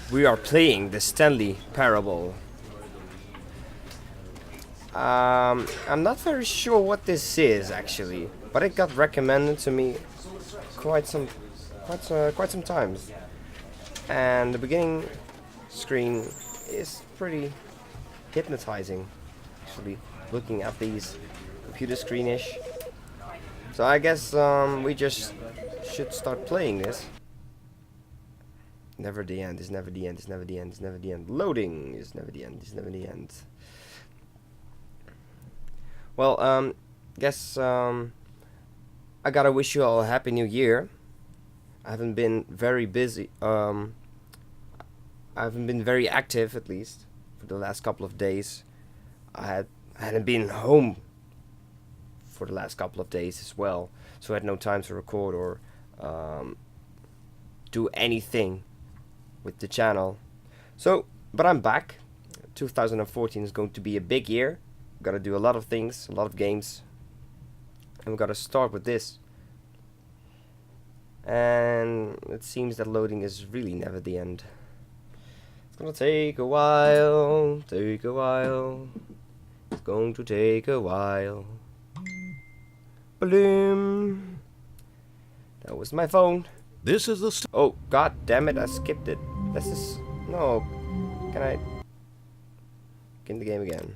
We are playing the Stanley parable. I'm not very sure what this is actually, but it got recommended to me quite some times. And the beginning screen is pretty hypnotizing, actually, looking at these computer screenish. So I guess we just should start playing this. Never the end, is never the end, is never the end, is never the end. Loading is never the end, is never the end. Well, guess I gotta wish you all a happy new year. I haven't been very busy. I haven't been very active, at least for the last couple of days. I hadn't been home for the last couple of days as well, so I had no time to record or do anything with the channel. So, but I'm back. 2014 is going to be a big year. Gotta do a lot of things, a lot of games, and we gotta start with this. And it seems that loading is really never the end. It's gonna take a while, take a while. It's going to take a while. Bloom. That was my phone. This is the Oh, god damn it, I skipped it. This is... No. Can I... Get in the game again?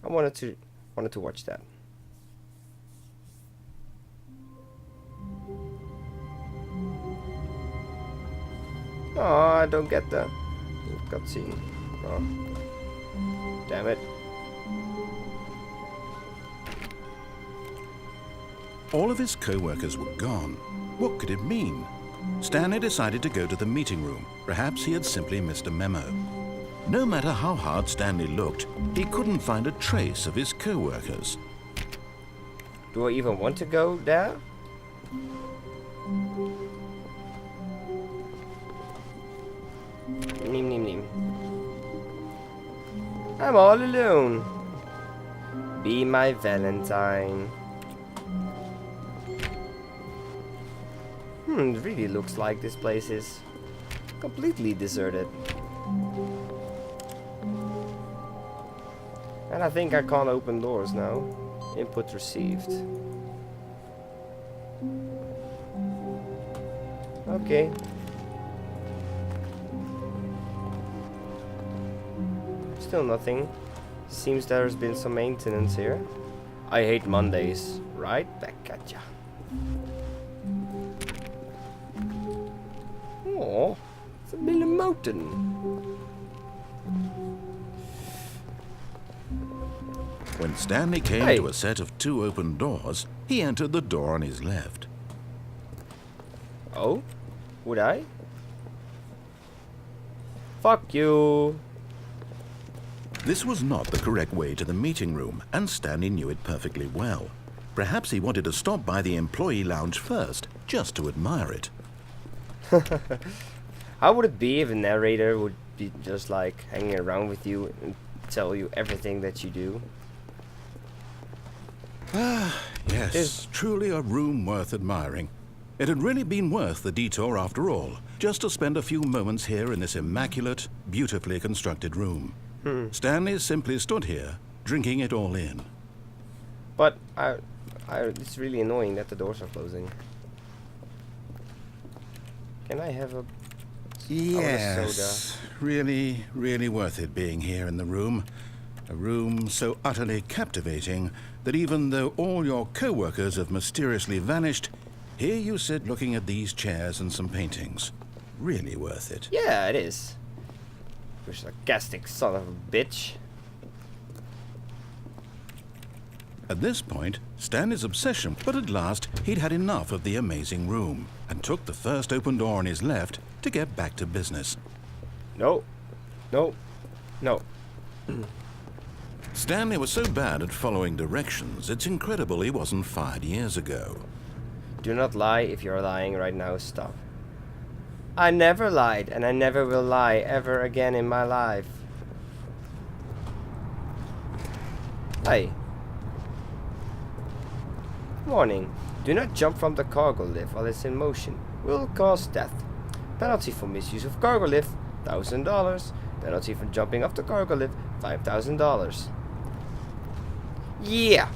I wanted to watch that. Oh, I don't get the cutscene. Oh. Damn it. All of his co-workers were gone. What could it mean? Stanley decided to go to the meeting room. Perhaps he had simply missed a memo. No matter how hard Stanley looked, he couldn't find a trace of his co-workers. Do I even want to go there? Neem, neem, neem. I'm all alone. Be my Valentine. It really looks like this place is completely deserted. And I think I can't open doors now. Input received. Okay. Still nothing. Seems there's been some maintenance here. I hate Mondays. Right back at ya. Oh, it's a little mountain. When Stanley came to a set of 2 open doors, he entered the door on his left. Oh? Would I? Fuck you. This was not the correct way to the meeting room, and Stanley knew it perfectly well. Perhaps he wanted to stop by the employee lounge first, just to admire it. How would it be if a narrator would be just like hanging around with you and tell you everything that you do? Yes, truly a room worth admiring. It had really been worth the detour after all, just to spend a few moments here in this immaculate, beautifully constructed room. Stanley simply stood here, drinking it all in. But it's really annoying that the doors are closing. Can I have a... Yes, really, really worth it being here in the room. A room so utterly captivating that even though all your co-workers have mysteriously vanished, here you sit looking at these chairs and some paintings. Really worth it. Yeah, it is. You sarcastic son of a bitch. At this point, Stanley's obsession, but at last he'd had enough of the amazing room and took the first open door on his left to get back to business. No. No. No. Stanley was so bad at following directions, it's incredible he wasn't fired years ago. Do not lie. If you're lying right now, stop. I never lied, and I never will lie ever again in my life. Hi. Warning. Do not jump from the cargo lift while it's in motion. Will cause death. Penalty for misuse of cargo lift, $1,000. Penalty for jumping off the cargo lift, $5,000. Yeah!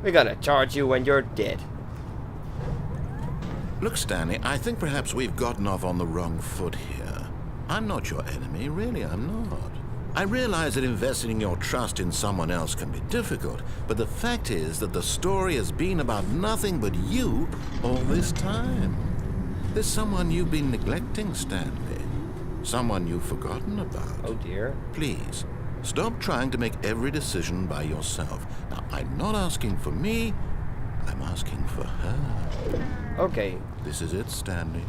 We're gonna charge you when you're dead. Look, Stanley, I think perhaps we've gotten off on the wrong foot here. I'm not your enemy, really, I'm not. I realize that investing your trust in someone else can be difficult, but the fact is that the story has been about nothing but you all this time. There's someone you've been neglecting, Stanley. Someone you've forgotten about. Oh dear. Please, stop trying to make every decision by yourself. Now, I'm not asking for me, I'm asking for her. Okay. This is it, Stanley.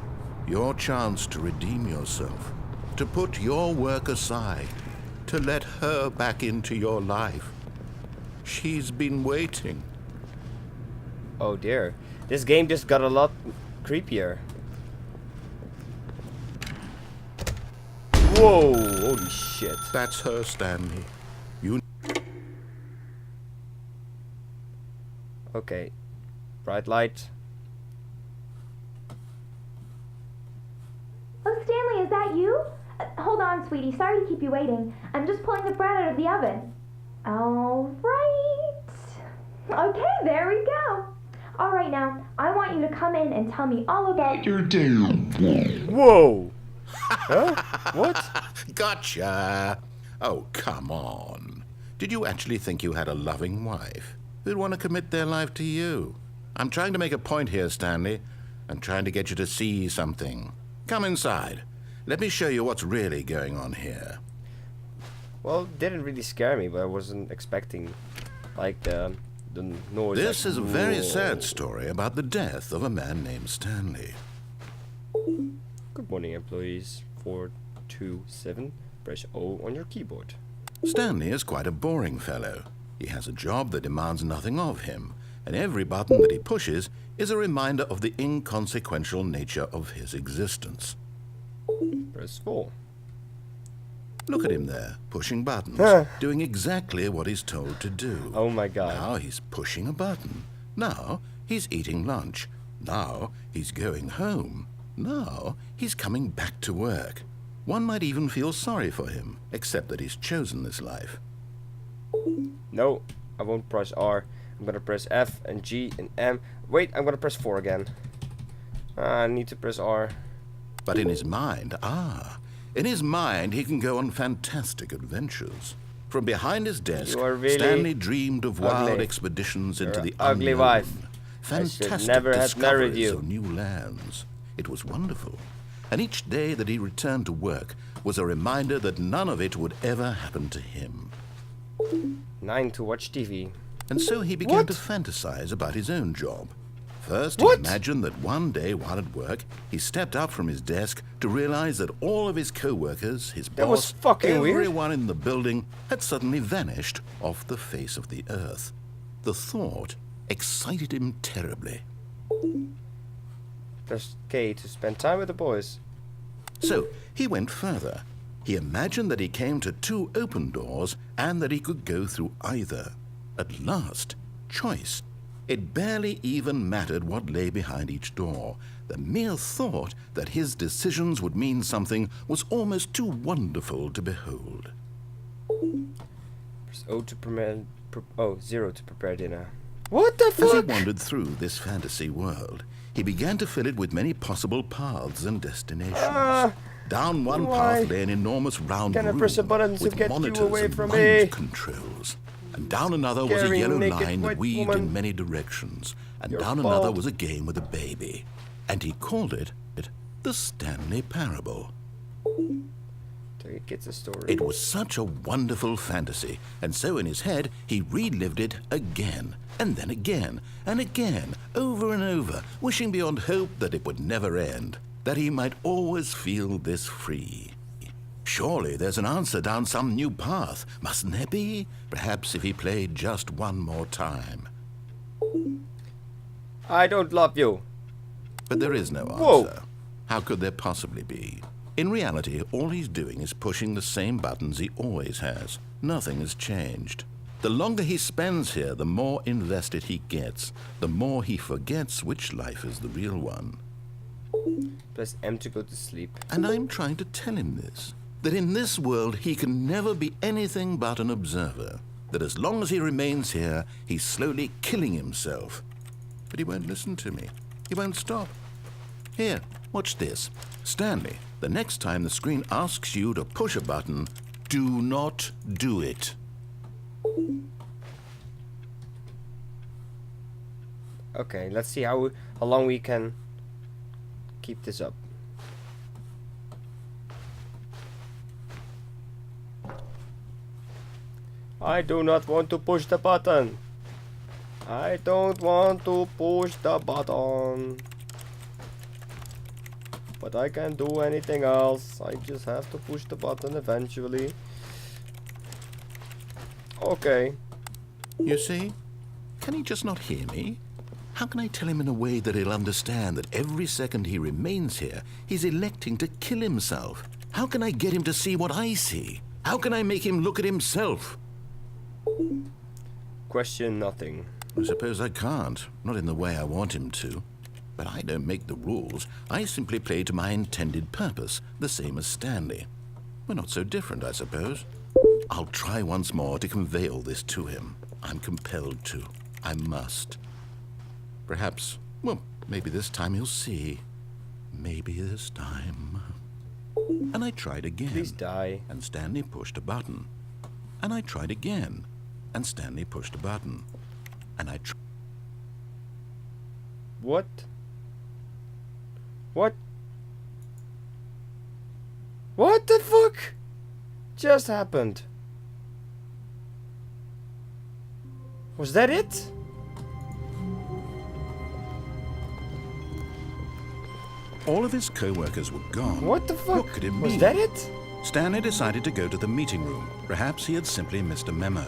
Your chance to redeem yourself. To put your work aside. To let her back into your life. She's been waiting. Oh dear. This game just got a lot creepier. Whoa! Holy shit. That's her, Stanley. Okay. Bright light. Oh, Stanley, is that you? Hold on, sweetie. Sorry to keep you waiting. I'm just pulling the bread out of the oven. All right. Okay, there we go. All right, now, I want you to come in and tell me all about your day. Whoa! Huh? What? Gotcha. Oh, come on. Did you actually think you had a loving wife who'd want to commit their life to you? I'm trying to make a point here, Stanley. I'm trying to get you to see something. Come inside. Let me show you what's really going on here. Well, it didn't really scare me, but I wasn't expecting, like, the noise. This like, is a very whoa. sad story about the death of a man named Stanley. Good morning, employees. 427. Press O on your keyboard. Stanley is quite a boring fellow. He has a job that demands nothing of him, and every button that he pushes is a reminder of the inconsequential nature of his existence. Press 4. Look at him there, pushing buttons, doing exactly what he's told to do. Oh my god. Now he's pushing a button. Now he's eating lunch. Now he's going home. Now he's coming back to work. One might even feel sorry for him, except that he's chosen this life. No, I won't press R. I'm gonna press F and G and M. Wait, I'm gonna press 4 again. I need to press R. But in his mind, in his mind he can go on fantastic adventures. From behind his desk, You are really Stanley dreamed of wild ugly. expeditions into You're the an ugly unknown. wife. I should Fantastic never have married discoveries you. of new lands. It was wonderful. And each day that he returned to work was a reminder that none of it would ever happen to him. 9 to watch TV. And so he began What? to fantasize about his own job. First, What? he imagined that one day while at work, he stepped up from his desk to realize that all of his co-workers, his That was boss, fucking weird. everyone in the building had suddenly vanished off the face of the earth. The thought excited him terribly. Press K to spend time with the boys. So he went further. He imagined that he came to 2 open doors and that he could go through either. At last, choice. It barely even mattered what lay behind each door. The mere thought that his decisions would mean something was almost too wonderful to behold. Press O to prepare. 0 to prepare dinner. What the As he fuck? wandered through this fantasy world, he began to fill it with many possible paths and destinations. Down one why? path lay an enormous round Can I room press a button to with get you monitors away and from mind me? controls. And down another was a Scary yellow naked line that white weaved woman. in many directions. And Your down another fault. was a game with a baby. And he called it the Stanley Parable. Till it gets a story. It was such a wonderful fantasy, and so in his head he relived it again, and then again, and again, over and over, wishing beyond hope that it would never end, that he might always feel this free. Surely there's an answer down some new path, mustn't there be? Perhaps if he played just one more time. I don't love you. But there is no Whoa. answer. How could there possibly be? In reality, all he's doing is pushing the same buttons he always has. Nothing has changed. The longer he spends here, the more invested he gets, the more he forgets which life is the real one. Press M to go to sleep. And I'm trying to tell him this, that in this world he can never be anything but an observer, that as long as he remains here, he's slowly killing himself. But he won't listen to me. He won't stop. Here, watch this. Stanley, the next time the screen asks you to push a button, do not do it. Okay, let's see how long we can keep this up. I do not want to push the button. I don't want to push the button. But I can't do anything else. I just have to push the button eventually. Okay. You see? Can he just not hear me? How can I tell him in a way that he'll understand that every second he remains here, he's electing to kill himself? How can I get him to see what I see? How can I make him look at himself? Question nothing. I suppose I can't, not in the way I want him to. But I don't make the rules. I simply play to my intended purpose, the same as Stanley. We're not so different, I suppose. I'll try once more to convey all this to him. I'm compelled to. I must. Perhaps, well, maybe this time he'll see. Maybe this time. And I tried again. Please die. And Stanley pushed a button. And I tried again. And Stanley pushed a button. And I tried. What? What? What the fuck just happened? Was that it? All of his co-workers were gone. What the fuck? What could it mean? Was that it? Stanley decided to go to the meeting room. Perhaps he had simply missed a memo.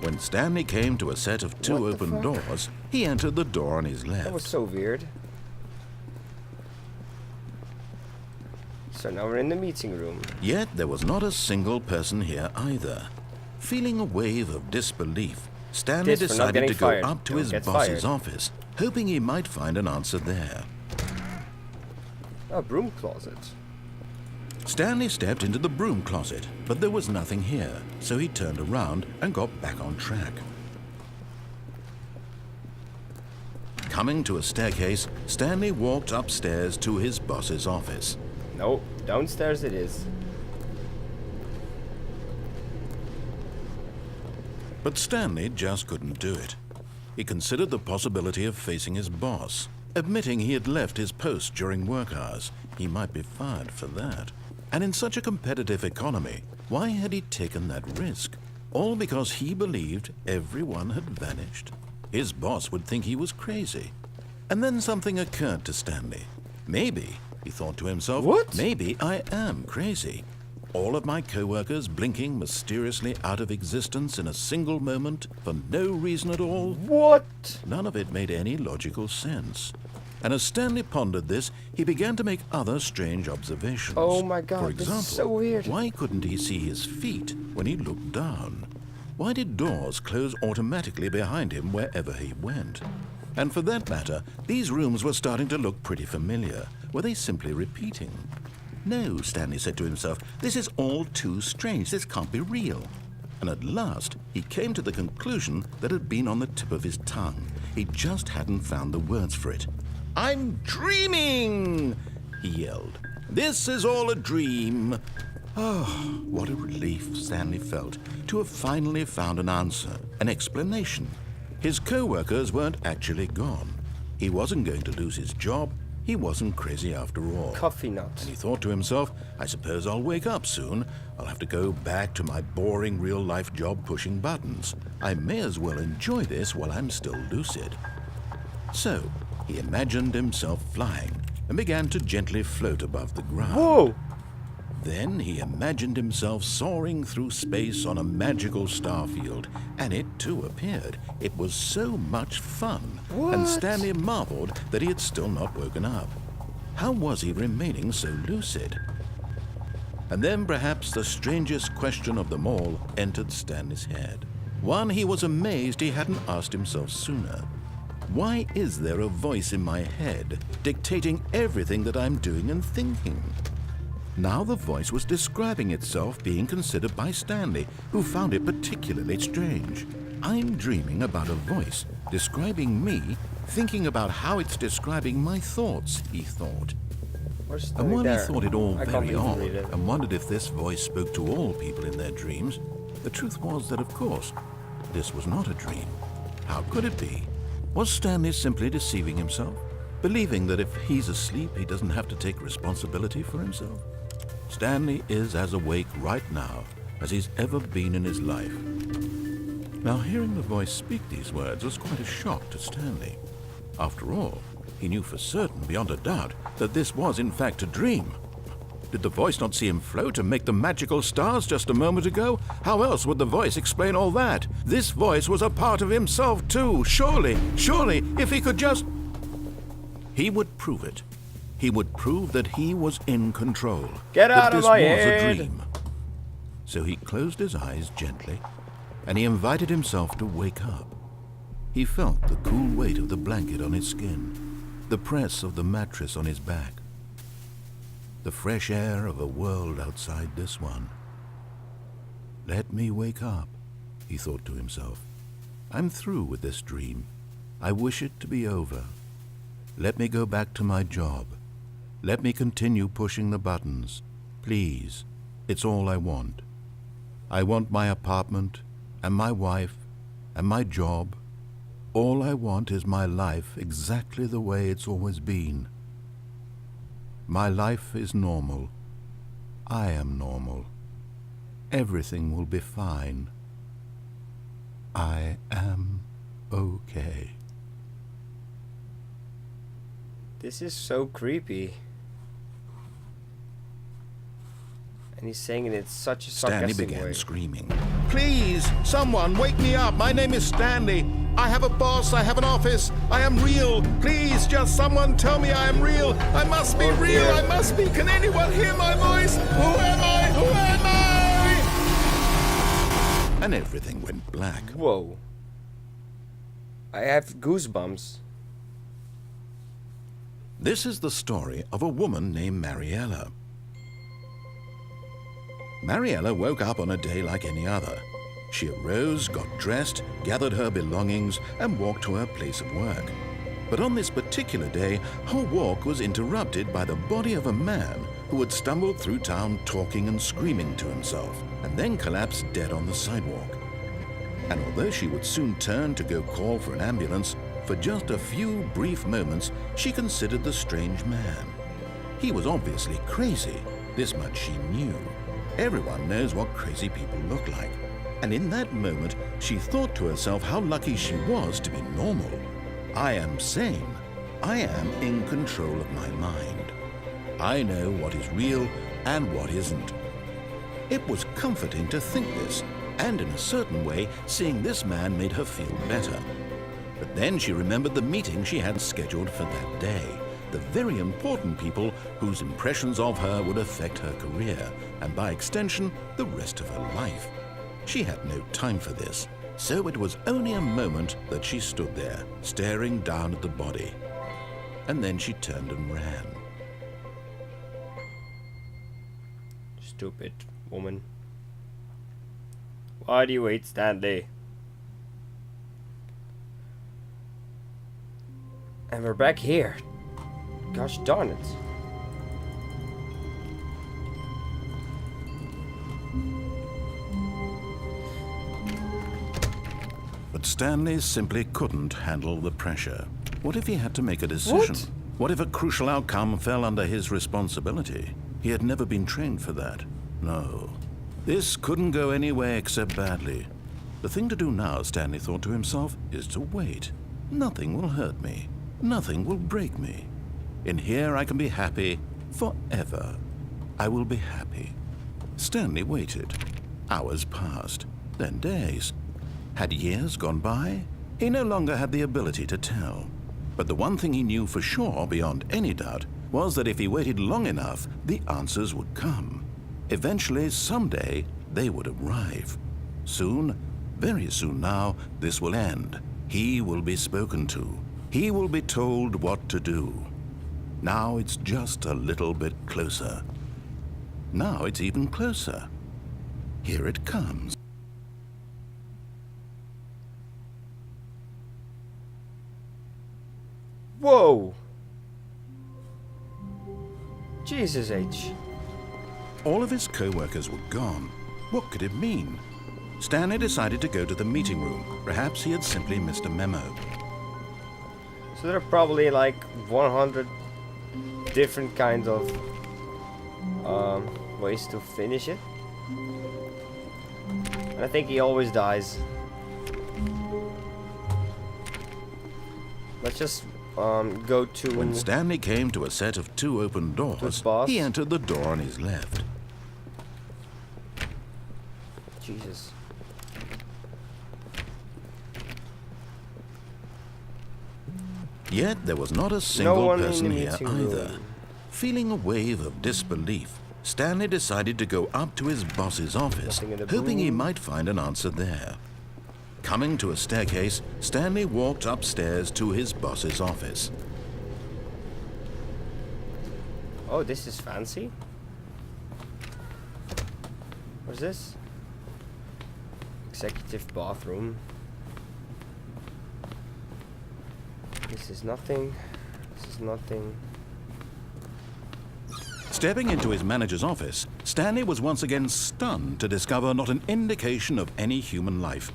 When Stanley came to a set of two What the open fuck? doors, he entered the door on his left. That was so weird. So now we're in the meeting room. Yet there was not a single person here either. Feeling a wave of disbelief, Stanley This for not decided to getting go fired. up to Don't his get boss's fired. office, hoping he might find an answer there. A broom closet. Stanley stepped into the broom closet, but there was nothing here, so he turned around and got back on track. Coming to a staircase, Stanley walked upstairs to his boss's office. No, downstairs it is. But Stanley just couldn't do it. He considered the possibility of facing his boss. Admitting he had left his post during work hours, he might be fired for that. And in such a competitive economy, why had he taken that risk? All because he believed everyone had vanished. His boss would think he was crazy. And then something occurred to Stanley. Maybe, he thought to himself, What? Maybe I am crazy. All of my co-workers blinking mysteriously out of existence in a single moment for no reason at all. What? None of it made any logical sense. And as Stanley pondered this, he began to make other strange observations. Oh my God, For this example, is so weird. why couldn't he see his feet when he looked down? Why did doors close automatically behind him wherever he went? And for that matter, these rooms were starting to look pretty familiar. Were they simply repeating? No, Stanley said to himself, this is all too strange. This can't be real. And at last, he came to the conclusion that had been on the tip of his tongue. He just hadn't found the words for it. I'm dreaming, he yelled. This is all a dream. Oh, what a relief Stanley felt to have finally found an answer, an explanation. His co-workers weren't actually gone. He wasn't going to lose his job. He wasn't crazy after all. Coffee nut. And he thought to himself, I suppose I'll wake up soon. I'll have to go back to my boring real-life job pushing buttons. I may as well enjoy this while I'm still lucid. So, he imagined himself flying and began to gently float above the ground. Whoa! Then he imagined himself soaring through space on a magical starfield, and it too appeared. It was so much fun, and What? Stanley marveled that he had still not woken up. How was he remaining so lucid? And then perhaps the strangest question of them all entered Stanley's head. one he was amazed he hadn't asked himself sooner. Why is there a voice in my head dictating everything that I'm doing and thinking? Now the voice was describing itself being considered by Stanley, who found it particularly strange. I'm dreaming about a voice describing me, thinking about how it's describing my thoughts, he thought. And while he thought it all very odd and wondered if this voice spoke to all people in their dreams, the truth was that, of course, this was not a dream. How could it be? Was Stanley simply deceiving himself, believing that if he's asleep, he doesn't have to take responsibility for himself? Stanley is as awake right now as he's ever been in his life. Now, hearing the voice speak these words was quite a shock to Stanley. After all, he knew for certain, beyond a doubt, that this was in fact a dream. Did the voice not see him float and make the magical stars just a moment ago? How else would the voice explain all that? This voice was a part of himself too. Surely, if he could just... He would prove it. He would prove that he was in control. Get out of my head! That this was a dream. So he closed his eyes gently, and he invited himself to wake up. He felt the cool weight of the blanket on his skin, the press of the mattress on his back, the fresh air of a world outside this one. Let me wake up, he thought to himself. I'm through with this dream. I wish it to be over. Let me go back to my job. Let me continue pushing the buttons. Please, it's all I want. I want my apartment, and my wife, and my job. All I want is my life exactly the way it's always been. My life is normal. I am normal. Everything will be fine. I am okay. This is so creepy. And he's saying it in such a Stanley sarcastic began way. screaming. Please, someone, wake me up. My name is Stanley. I have a boss. I have an office. I am real. Please, just someone tell me I am real. I must be real. Dear. I must be. Can anyone hear my voice? Who am I? Who am I? And everything went black. Whoa. I have goosebumps. This is the story of a woman named Mariella. Mariella woke up on a day like any other. She arose, got dressed, gathered her belongings, and walked to her place of work. But on this particular day, her walk was interrupted by the body of a man who had stumbled through town talking and screaming to himself, and then collapsed dead on the sidewalk. And although she would soon turn to go call for an ambulance, for just a few brief moments, she considered the strange man. He was obviously crazy. This much she knew. Everyone knows what crazy people look like. And in that moment, she thought to herself how lucky she was to be normal. I am sane. I am in control of my mind. I know what is real and what isn't. It was comforting to think this, and in a certain way, seeing this man made her feel better. But then she remembered the meeting she had scheduled for that day. The very important people whose impressions of her would affect her career, and by extension, the rest of her life. She had no time for this, so it was only a moment that she stood there, staring down at the body. And then she turned and ran. Stupid woman. Why do you hate Stanley? And we're back here. Gosh darn it. But Stanley simply couldn't handle the pressure. What if he had to make a decision? What if a crucial outcome fell under his responsibility? He had never been trained for that. No. This couldn't go any way except badly. The thing to do now, Stanley thought to himself, is to wait. Nothing will hurt me. Nothing will break me. In here I can be happy forever. I will be happy. Stanley waited. Hours passed, then days. Had years gone by? He no longer had the ability to tell. But the one thing he knew for sure, beyond any doubt, was that if he waited long enough, the answers would come. Eventually, someday, they would arrive. Soon, Very soon now, this will end. He will be spoken to. He will be told what to do. Now it's just a little bit closer. Now it's even closer. Here it comes. Whoa! Jesus H. All of his co-workers were gone. What could it mean? Stanley decided to go to the meeting room. Perhaps he had simply missed a memo. So there are probably like 100 different kinds of ways to finish it. And I think he always dies. Let's just go to... When Stanley came to a set of 2 open doors, he entered the door on his left. Jesus. Yet there was not a single one in person the here meeting either. room. Feeling a wave of disbelief, Stanley decided to go up to his boss's office, Nothing in the hoping he room. might find an answer there. Coming to a staircase, Stanley walked upstairs to his boss's office. Oh, this is fancy. What's this? Executive bathroom. This is nothing. This is nothing. Stepping into his manager's office, Stanley was once again stunned to discover not an indication of any human life.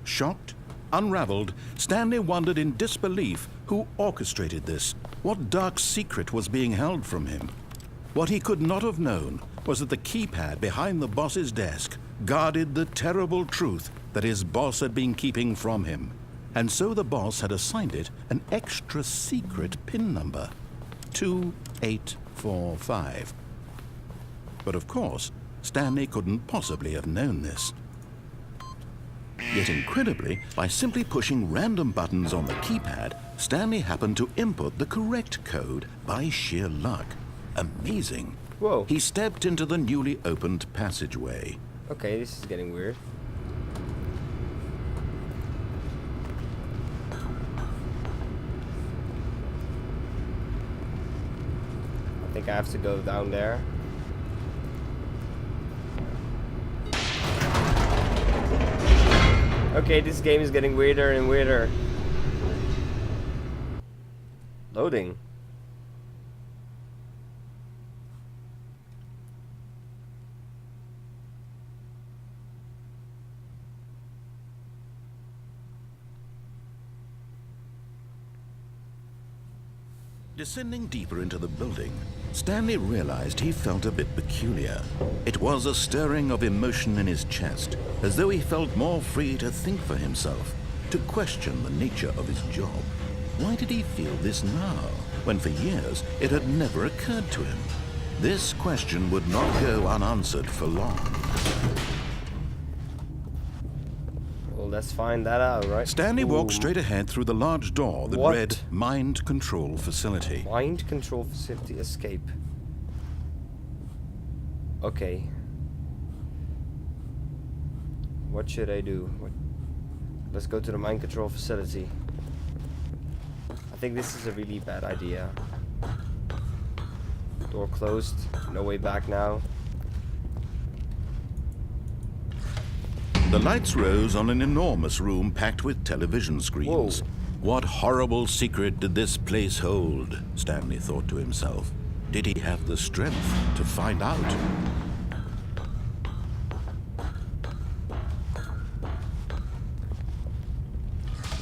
Shocked, unraveled, Stanley wondered in disbelief who orchestrated this, what dark secret was being held from him. What he could not have known was that the keypad behind the boss's desk guarded the terrible truth that his boss had been keeping from him. And so the boss had assigned it an extra secret PIN number, 2845. But of course, Stanley couldn't possibly have known this. Yet incredibly, by simply pushing random buttons on the keypad, Stanley happened to input the correct code by sheer luck. Amazing. Whoa. He stepped into the newly opened passageway. Okay, this is getting weird. I think I have to go down there. Okay, this game is getting weirder and weirder. Loading. Descending deeper into the building, Stanley realized he felt a bit peculiar. It was a stirring of emotion in his chest, as though he felt more free to think for himself, to question the nature of his job. Why did he feel this now, when for years it had never occurred to him? This question would not go unanswered for long. Well, let's find that out, right? Stanley walked Ooh. straight ahead through the large door that What? read Mind Control Facility. Mind control facility escape. Okay. What should I do? Let's go to the mind control facility. I think this is a really bad idea. Door closed. No way back now. The lights rose on an enormous room packed with television screens. Whoa. What horrible secret did this place hold? Stanley thought to himself. Did he have the strength to find out?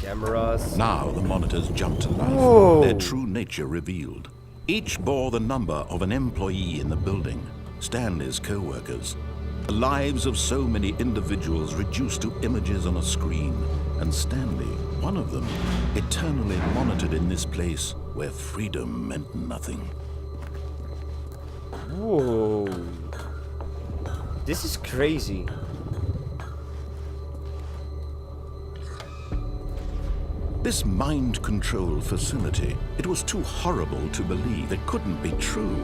Cameras. Now the monitors jumped to life, Whoa. their true nature revealed. Each bore the number of an employee in the building, Stanley's co-workers. The lives of so many individuals reduced to images on a screen, and Stanley, one of them, eternally monitored in this place where freedom meant nothing. Whoa. This is crazy. This mind control facility, it was too horrible to believe. It couldn't be true.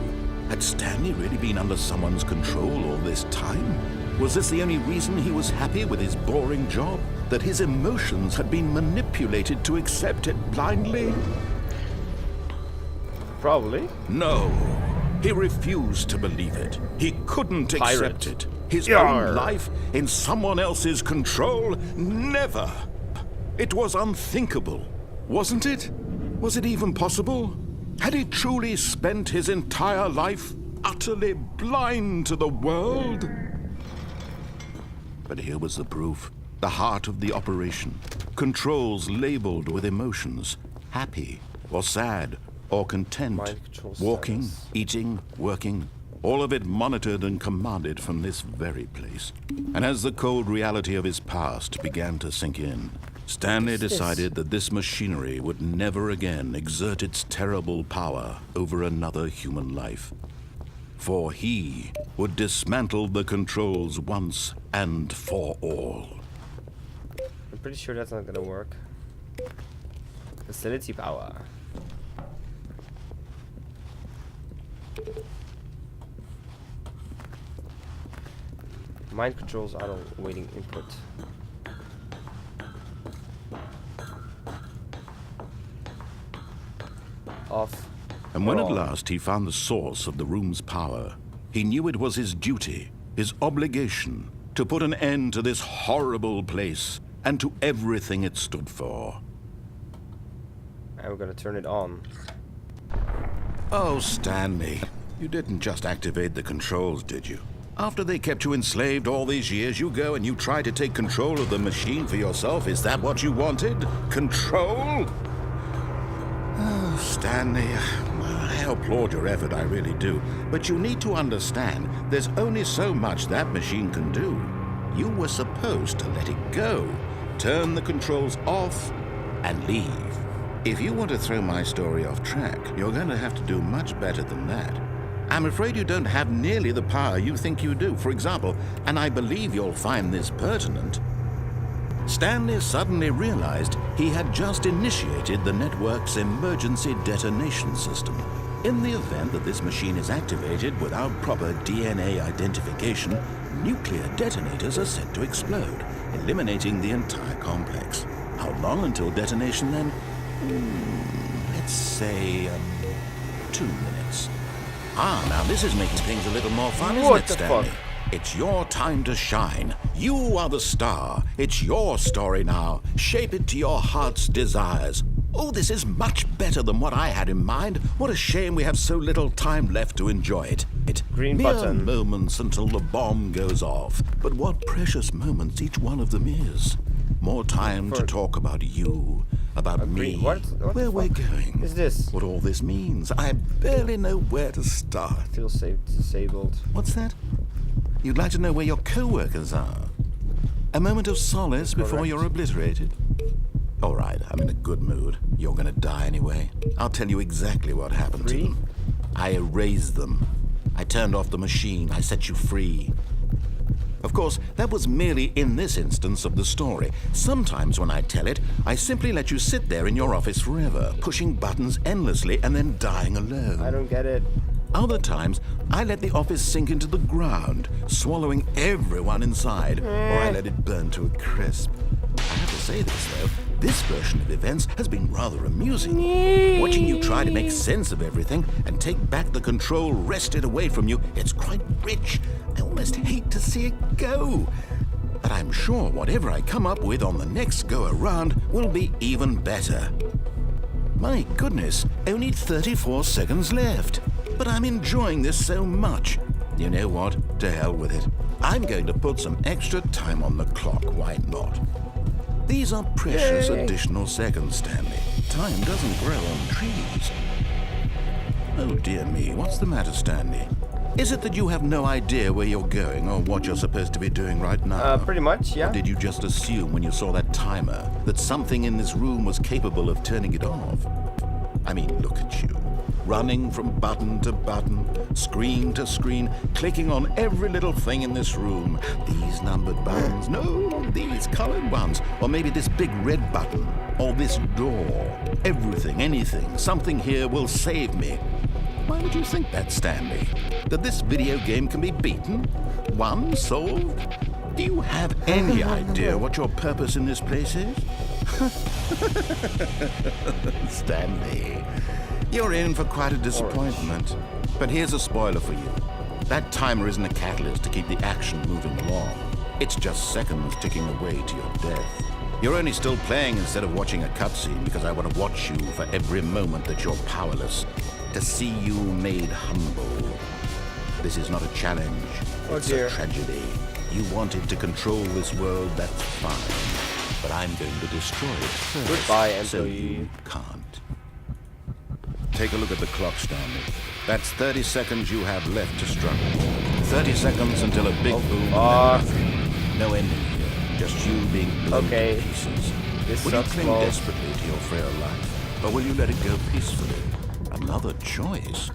Had Stanley really been under someone's control all this time? Was this the only reason he was happy with his boring job? that his emotions had been manipulated to accept it blindly? Probably. No. He refused to believe it. He couldn't accept Pirate. it. His Yarr. own life in someone else's control? Never. It was unthinkable, wasn't it? Was it even possible? Had he truly spent his entire life utterly blind to the world? But here was the proof. The heart of the operation. Controls labeled with emotions. Happy or sad or content. Mind control Walking, status. eating, working. All of it monitored and commanded from this very place. And as the cold reality of his past began to sink in, Stanley What's this? decided that this machinery would never again exert its terrible power over another human life. For he would dismantle the controls once and for all. I'm pretty sure that's not gonna work. Facility power. Mind controls auto waiting input. Off. And when at on. last he found the source of the room's power, he knew it was his duty, his obligation, to put an end to this horrible place and to everything it stood for. And we're gonna turn it on. Oh, Stanley, you didn't just activate the controls, did you? After they kept you enslaved all these years, you go and you try to take control of the machine for yourself. Is that what you wanted? Control? Oh, Stanley, I applaud your effort, I really do. But you need to understand, there's only so much that machine can do. You were supposed to let it go, turn the controls off, and leave. If you want to throw my story off track, you're going to have to do much better than that. I'm afraid you don't have nearly the power you think you do. For example, and I believe you'll find this pertinent, Stanley suddenly realized he had just initiated the network's emergency detonation system. In the event that this machine is activated without proper DNA identification, nuclear detonators are set to explode, eliminating the entire complex. How long until detonation then? Let's say 2 minutes. Ah, now this is making things a little more fun, isn't What it, the Stanley? fuck? It's your time to shine. You are the star. It's your story now. Shape it to your heart's desires. Oh, this is much better than what I had in mind. What a shame we have so little time left to enjoy it. Green Mere button. moments until the bomb goes off. But what precious moments each one of them is. More time to For- talk about you, about me, green- what the where we're fuck going, is this? what all this means. I barely know where to start. Still disabled. What's that? You'd like to know where your co-workers are? A moment of solace before Correct. you're obliterated? All right, I'm in a good mood. You're gonna die anyway. I'll tell you exactly what happened to Free? them. I erased them. I turned off the machine. I set you free. Of course, that was merely in this instance of the story. Sometimes when I tell it, I simply let you sit there in your office forever, pushing buttons endlessly and then dying alone. I don't get it. Other times, I let the office sink into the ground, swallowing everyone inside, or I let it burn to a crisp. I have to say this, though, this version of events has been rather amusing. Watching you try to make sense of everything and take back the control wrested away from you, it's quite rich. I almost hate to see it go. But I'm sure whatever I come up with on the next go-around will be even better. My goodness, only 34 seconds left. But I'm enjoying this so much. You know what? To hell with it. I'm going to put some extra time on the clock, why not? These are precious Yay. additional seconds, Stanley. Time doesn't grow on trees. Oh dear me, what's the matter, Stanley? Is it that you have no idea where you're going or what you're supposed to be doing right now? Pretty much, yeah. Or did you just assume when you saw that timer that something in this room was capable of turning it off? I mean, look at you. Running from button to button, screen to screen, clicking on every little thing in this room. These numbered buttons, no, these colored ones. Or maybe this big red button, or this door. Everything, anything, something here will save me. Why would you think that, Stanley? That this video game can be beaten? Won? Solved? Do you have any idea what your purpose in this place is? Stanley, you're in for quite a disappointment. But here's a spoiler for you. That timer isn't a catalyst to keep the action moving along. It's just seconds ticking away to your death. You're only still playing instead of watching a cutscene because I want to watch you for every moment that you're powerless, to see you made humble. This is not a challenge. It's a tragedy. You wanted to control this world, that's fine. But I'm going to destroy it first. Goodbye, employee. So you can't. Take a look at the clock, Stanley. That's 30 seconds you have left to struggle. 30 seconds until a big boom. No ending here. Just you being blown to pieces. Will you cling desperately to your frail life? Or will you let it go peacefully? Another choice.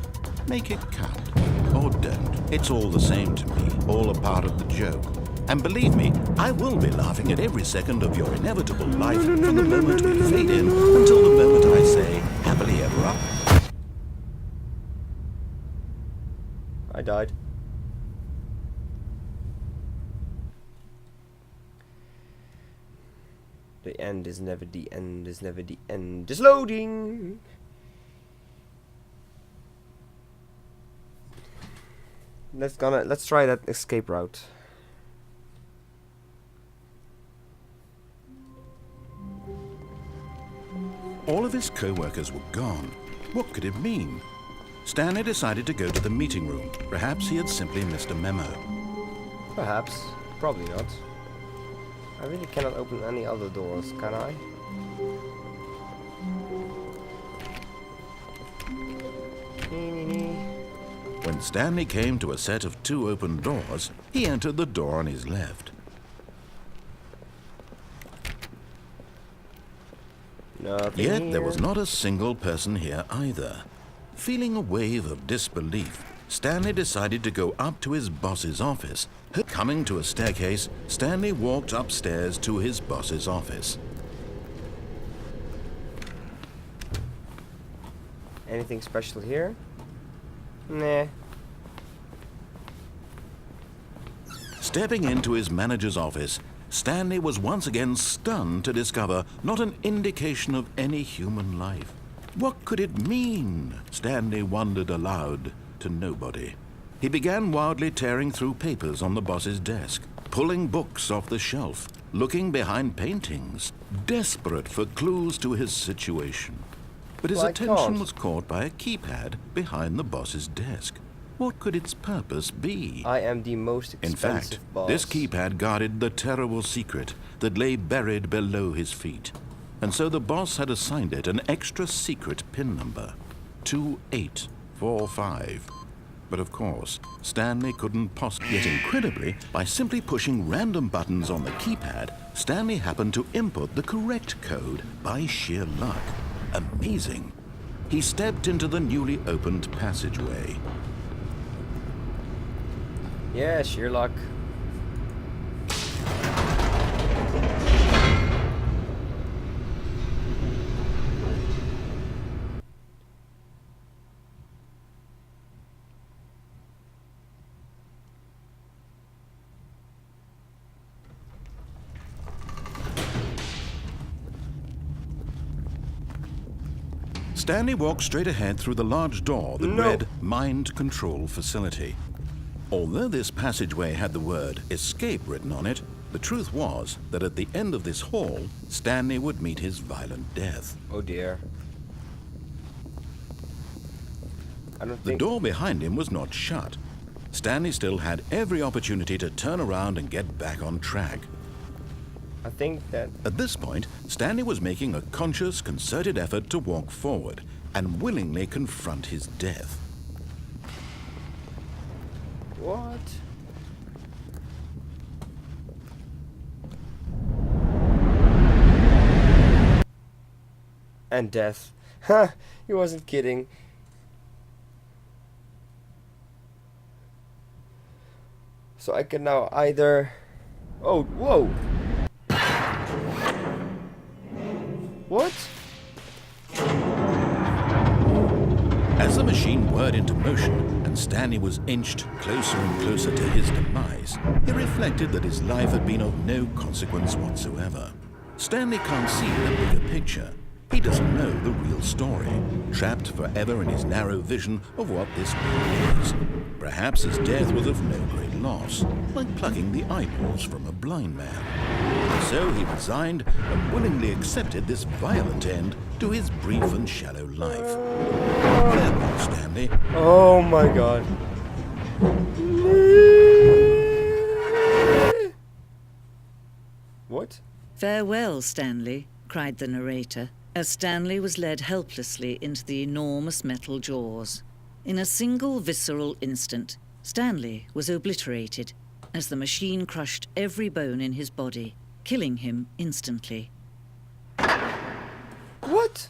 Make it count. Or don't. It's all the same to me. All a part of the joke. And believe me, I will be laughing at every second of your inevitable life from the moment we fade in until the moment I say, happily ever after. I died. The end is never the end, is never the end. Is loading! Let's try that escape route. All of his co-workers were gone. What could it mean? Stanley decided to go to the meeting room. Perhaps he had simply missed a memo. Perhaps. Probably not. I really cannot open any other doors, can I? When Stanley came to a set of 2 open doors, he entered the door on his left. Nothing Yet here. there was not a single person here either. Feeling a wave of disbelief, Stanley decided to go up to his boss's office. Coming to a staircase, Stanley walked upstairs to his boss's office. Anything special here? Nah. Stepping into his manager's office, Stanley was once again stunned to discover not an indication of any human life. What could it mean? Stanley wondered aloud to nobody. He began wildly tearing through papers on the boss's desk, pulling books off the shelf, looking behind paintings, desperate for clues to his situation. But his attention was caught by a keypad behind the boss's desk. What could its purpose be? I am the most expensive In fact, boss. this keypad guarded the terrible secret that lay buried below his feet. And so the boss had assigned it an extra secret PIN number, 2845. But of course, Stanley couldn't possibly. Yet incredibly, by simply pushing random buttons on the keypad, Stanley happened to input the correct code by sheer luck. Amazing. He stepped into the newly opened passageway. Yeah, sheer luck. Stanley walked straight ahead through the large door that read Mind Control Facility. Although this passageway had the word escape written on it, the truth was that at the end of this hall, Stanley would meet his violent death. Oh dear. The door behind him was not shut. Stanley still had every opportunity to turn around and get back on track. I think that... At this point, Stanley was making a conscious, concerted effort to walk forward and willingly confront his death. What? And death. Ha! He wasn't kidding. So I can now either... Oh, whoa! What? As the machine whirred into motion and Stanley was inched closer and closer to his demise, he reflected that his life had been of no consequence whatsoever. Stanley can't see the bigger picture. He doesn't know the real story, trapped forever in his narrow vision of what this world is. Perhaps his death was of no great loss, like plucking the eyeballs from a blind man. So he resigned and willingly accepted this violent end to his brief and shallow life. Farewell, Stanley. Oh my god. What? "Farewell, Stanley," cried the narrator, as Stanley was led helplessly into the enormous metal jaws. In a single visceral instant, Stanley was obliterated as the machine crushed every bone in his body, killing him instantly. What?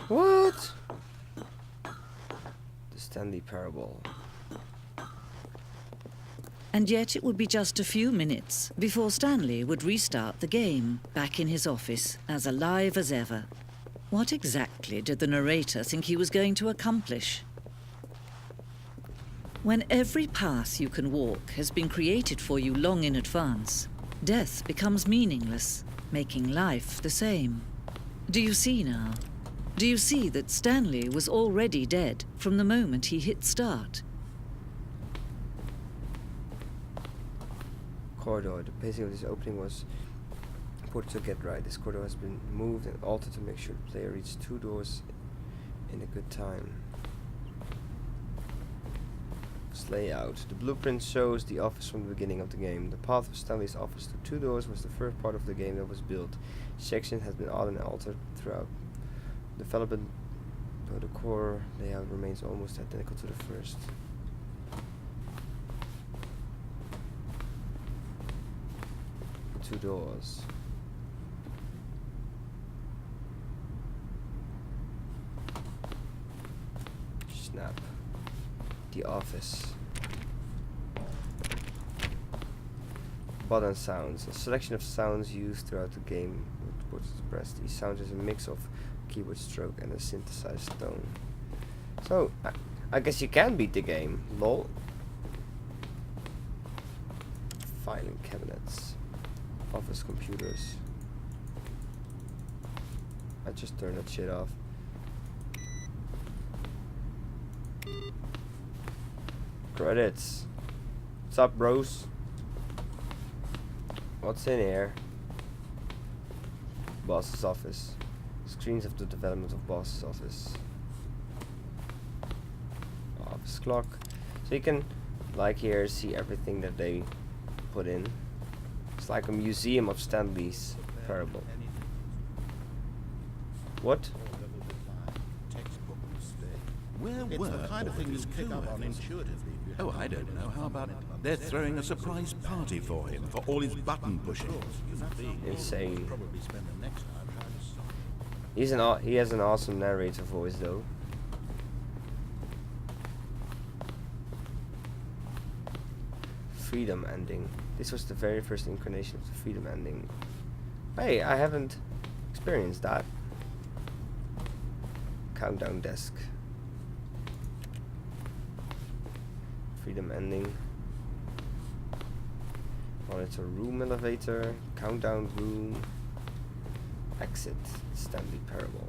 What? The Stanley Parable. And yet it would be just a few minutes before Stanley would restart the game, back in his office, as alive as ever. What exactly did the narrator think he was going to accomplish? When every path you can walk has been created for you long in advance, death becomes meaningless, making life the same. Do you see now? Do you see that Stanley was already dead from the moment he hit start? Corridor. The pacing of this opening was important to get right. This corridor has been moved and altered to make sure the player reaches 2 doors in a good time. Its layout. The blueprint shows the office from the beginning of the game. The path of Stanley's office to 2 doors was the first part of the game that was built. Section has been added and altered throughout development, though the core layout remains almost identical to the first. Two doors. Snap. The office. Button sounds. A selection of sounds used throughout the game with buttons pressed. Each sound is a mix of keyboard stroke and a synthesized tone. So, I guess you can beat the game. Lol. Filing cabinets. Office computers. I just turned that shit off. Credits. What's up, bros? What's in here? Boss's office. Screens of the development of boss's office. Office clock. So you can, like here, see everything that they put in. It's like a museum of Stanley's Parable. What? Where were the kind of thing you pick up on intuitively? Oh, I don't know. How about it? They're throwing a surprise party for him for all his button pushing. Insane. He has an awesome narrator voice though. Freedom ending. This was the very first incarnation of the freedom ending. Hey, I haven't experienced that. Countdown desk. Freedom ending. Monitor room elevator. Countdown room. Exit. Stanley Parable.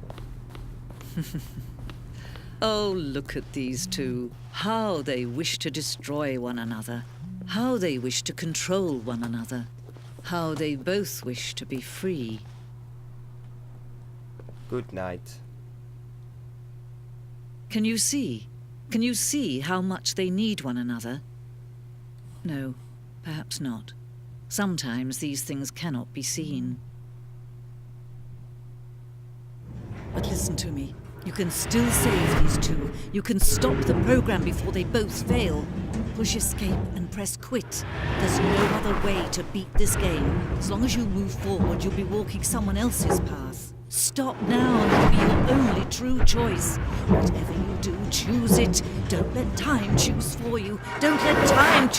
Oh, look at these two. How they wish to destroy one another. How they wish to control one another. How they both wish to be free. Good night. Can you see? Can you see how much they need one another? No, perhaps not. Sometimes these things cannot be seen. But listen to me. You can still save these two. You can stop the program before they both fail. Push escape and press quit. There's no other way to beat this game. As long as you move forward, you'll be walking someone else's path. Stop now and it'll be your only true choice. Whatever you do, choose it. Don't let time choose for you. Don't let time choose.